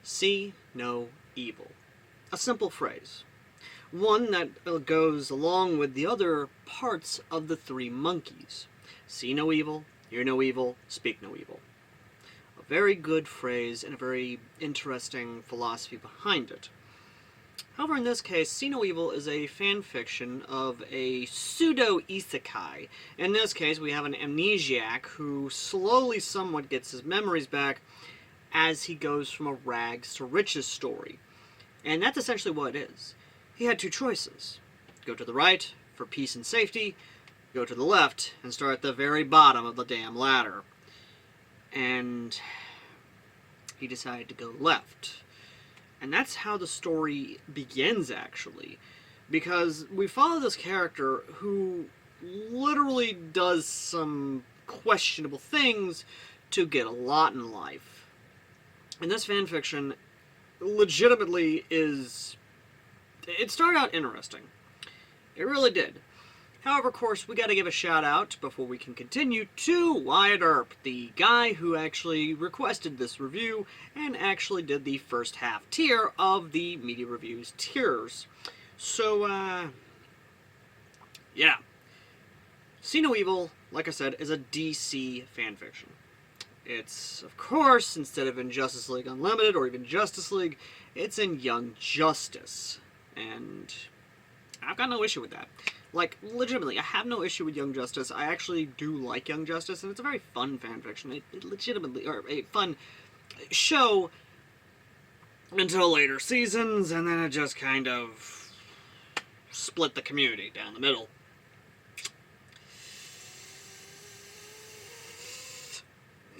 See no evil. A simple phrase. One that goes along with the other parts of the three monkeys. See no evil, hear no evil, speak no evil. A very good phrase and a very interesting philosophy behind it. However, in this case, See No Evil is a fan fiction of a pseudo-isekai. In this case, we have an amnesiac who slowly somewhat gets his memories back as he goes from a rags to riches story. And that's essentially what it is. He had two choices. Go to the right for peace and safety, go to the left and start at the very bottom of the damn ladder. And he decided to go left. And that's how the story begins, actually. Because we follow this character who literally does some questionable things to get a lot in life. And this fanfiction legitimately is... It started out interesting. It really did. However, of course, we gotta give a shout out, before we can continue, to Wyatt Earp, the guy who actually requested this review and actually did the first half tier of the Media Reviews tiers. So, yeah. See No Evil, like I said, is a DC fanfiction. It's, of course, instead of in Justice League Unlimited or even Justice League, it's in Young Justice. And I've got no issue with that. Like, legitimately, I have no issue with Young Justice. I actually do like Young Justice, and it's a very fun fanfiction. It legitimately, or a fun show until later seasons, and then it just kind of split the community down the middle.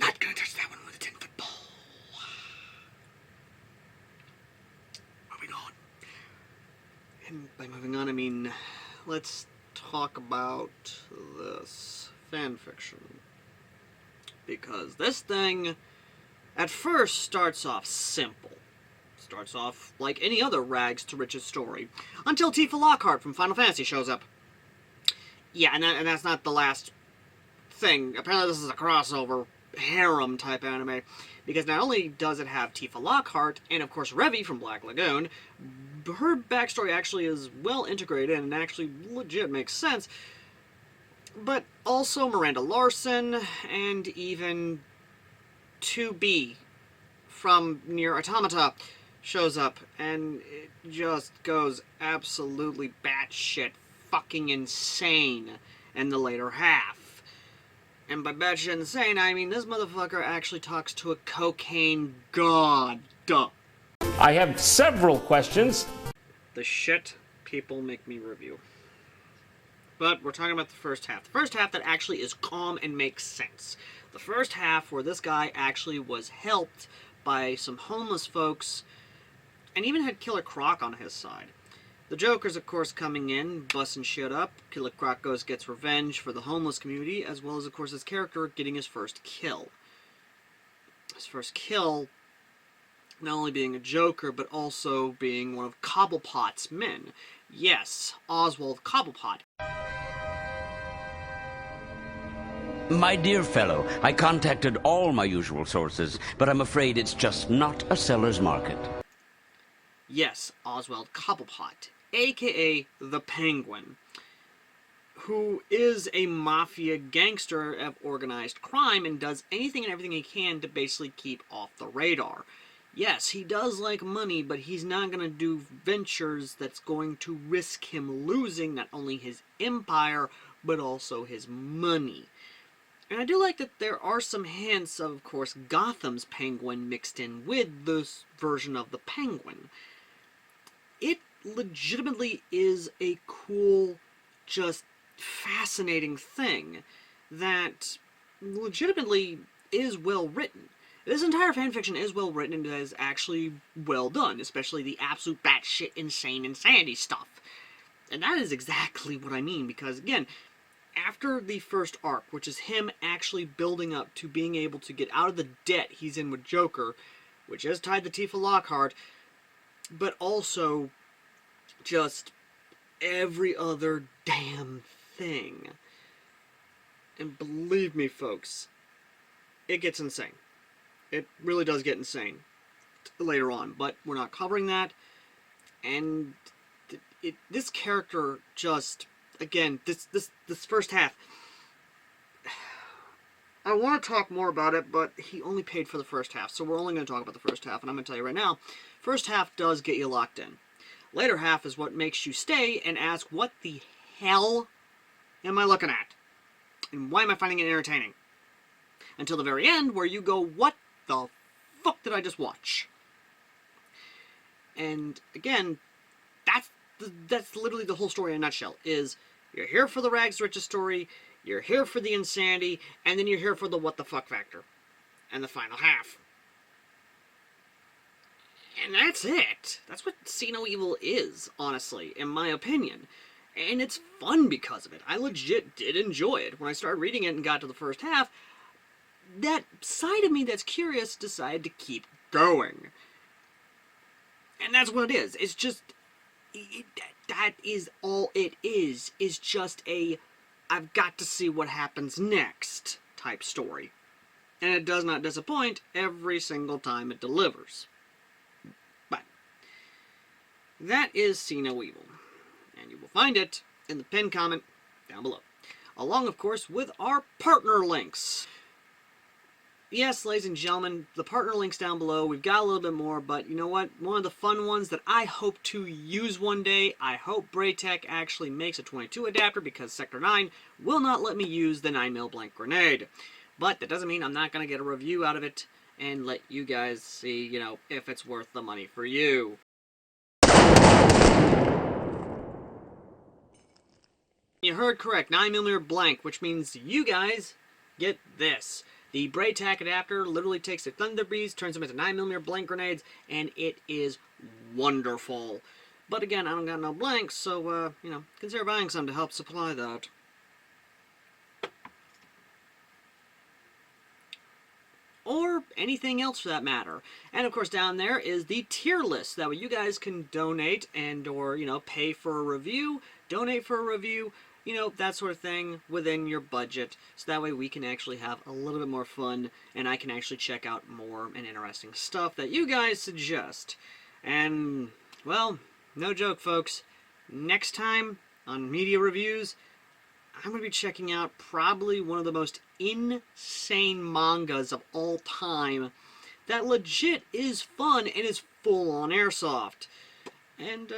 Not gonna touch that one with a 10-foot pole. Moving on. And by moving on, I mean, let's talk about this fanfiction. Because this thing, at first, starts off simple. Starts off like any other rags to riches story. Until Tifa Lockhart from Final Fantasy shows up. Yeah, and that's not the last thing. Apparently this is a crossover harem type anime. Because not only does it have Tifa Lockhart, and of course Revy from Black Lagoon, her backstory actually is well integrated and actually legit makes sense, but also Miranda Larson and even 2B from Nier Automata shows up, and it just goes absolutely batshit fucking insane in the later half. And by batshit insane, I mean this motherfucker actually talks to a cocaine god. Duh. I have several questions. The shit people make me review. But we're talking about the first half. The first half that actually is calm and makes sense. The first half where this guy actually was helped by some homeless folks and even had Killer Croc on his side. The Joker's, of course, coming in, busting shit up. Killer Croc gets revenge for the homeless community, as well as, of course, his character getting his first kill. His first kill not only being a Joker, but also being one of Cobblepot's men. Yes, Oswald Cobblepot. My dear fellow, I contacted all my usual sources, but I'm afraid it's just not a seller's market. Yes, Oswald Cobblepot, a.k.a. the Penguin, who is a mafia gangster of organized crime and does anything and everything he can to basically keep off the radar. Yes, he does like money, but he's not going to do ventures that's going to risk him losing not only his empire, but also his money. And I do like that there are some hints of course, Gotham's Penguin mixed in with this version of the Penguin. It legitimately is a cool, just fascinating thing that legitimately is well written. This entire fanfiction is well written and is actually well done, especially the absolute batshit insane insanity stuff. And that is exactly what I mean, because again, after the first arc, which is him actually building up to being able to get out of the debt he's in with Joker, which is tied to Tifa Lockhart, but also just every other damn thing. And believe me, folks, it gets insane. It really does get insane. later on, but we're not covering that. And this character just, again, this first half, I want to talk more about it, but he only paid for the first half, so we're only going to talk about the first half, and I'm going to tell you right now, first half does get you locked in. Later half is what makes you stay and ask, what the hell am I looking at? And why am I finding it entertaining? Until the very end, where you go, what the fuck did I just watch? And again, that's literally the whole story in a nutshell, is you're here for the rags to riches story, you're here for the insanity, and then you're here for the what the fuck factor. And the final half. And that's it. That's what See No Evil is, honestly, in my opinion. And it's fun because of it. I legit did enjoy it. When I started reading it and got to the first half, that side of me that's curious decided to keep going. And that's what it is. It's just, that is all it is just a, I've got to see what happens next type story. And it does not disappoint every single time it delivers. But that is See No Evil. And you will find it in the pinned comment down below. Along, of course, with our partner links. Yes, ladies and gentlemen, the partner links down below. We've got a little bit more, but you know what? One of the fun ones that I hope to use one day, I hope Braytech actually makes a 22 adapter, because Sector 9 will not let me use the 9mm blank grenade. But that doesn't mean I'm not going to get a review out of it and let you guys see, you know, if it's worth the money for you. You heard correct, 9mm blank, which means you guys get this. The Braytech adapter literally takes the Thunder Breeze, turns them into 9mm blank grenades, and it is wonderful. But again, I don't got no blanks, so, you know, consider buying some to help supply that. Or anything else for that matter. And of course down there is the tier list. That way you guys can donate and or, you know, pay for a review, donate for a review, you know, that sort of thing within your budget. So that way we can actually have a little bit more fun and I can actually check out more and interesting stuff that you guys suggest. And, well, no joke folks, next time on Media Reviews, I'm going to be checking out probably one of the most insane mangas of all time that legit is fun and is full on airsoft. And,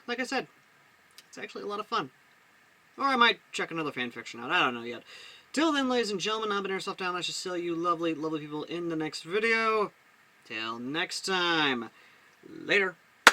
like I said, it's actually a lot of fun. Or I might check another fanfiction out, I don't know yet. Till then, ladies and gentlemen, I've been Airsoft Down. I shall see you lovely, lovely people in the next video. Till next time, later.